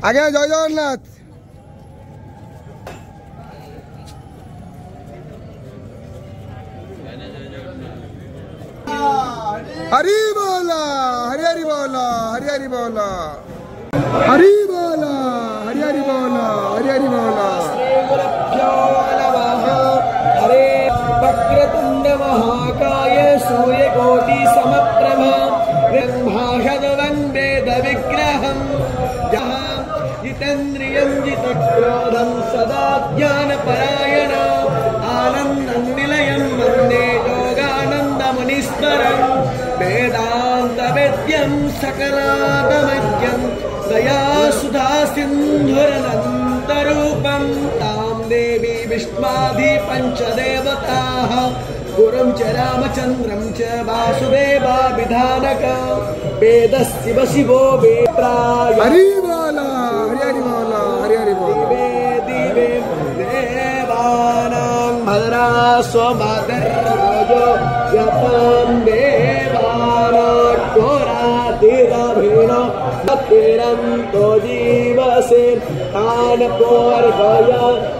ଆଜ୍ଞା ଜୟ ଜଗନ୍ନାଥ। हरी बोला हरि हरि बोला हरि हरि बोला हरि बोला हरि हरि बोला हरि हरि बोला। श्री गुरुभ्यो नमः। हरे वक्रतुंड महाकाय सूर्यकोटि समप्रभ ब्रह्माण्डं वेद विग्रहं जहाँ जितेन्द्रियं जितक्रोधं सदा ज्ञानपरायण आनन्दं निलयं वन्दे योगानन्दमुनीश्वरं वेदान्तवेद्यं सकलागमज्ञं दयासुधा सिन्धुरनन्तरूपं तां देवी विष्मादि पञ्चदेवताः गुरुं च रामचन्द्रं च वासुदेवाभिधानक वेदस्य शिव शिवो वेत्राय हरि बोला हरि हरि बोला हरि हरि बोला। दिवे देवानां भद्रा स्वमादर्यो यतां देवानाट्वरातिरभिनो भक्तिरं तो जीवसे तान् पोर्भय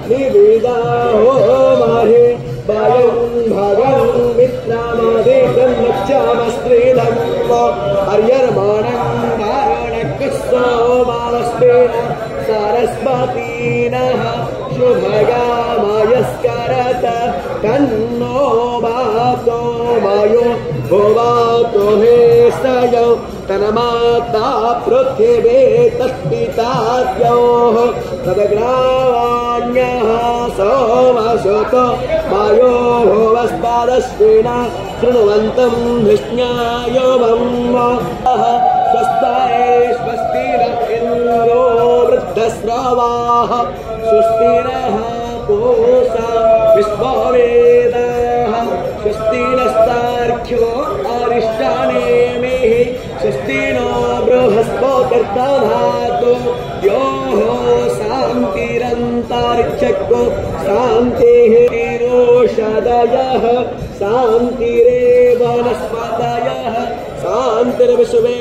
निविदा हो महे भयं भगं मित्रमादेकं लक्ष्यामस्त्रीधर्म हर्यर्माणं कारणकुस्सोमावस्तेन सरस्वतीनः शुभगामयस्करत तन्नो वातो मयो भुवातो हे सयो तन्माता पृथिवी तत्पिताद्योः तदग्रावाण्यः सोमसुतो वायो भुवस्पादस्विना शृण्वन्तं विष्ण्यायो स्वस्ति न इन्द्रो वृद्धस्रवाः स्वस्ति नः पूषा विश्ववेदाः स्वस्ति नस्तार्क्ष्यो अरिष्टानेमिः स्वस्ति नो बृहस्पतिर्दधातु योः शान्तिरन्तरिक्षको शान्तिः तिरोषदयः शान्तिरेव वनस्पतयः शान्तिर्विश्वे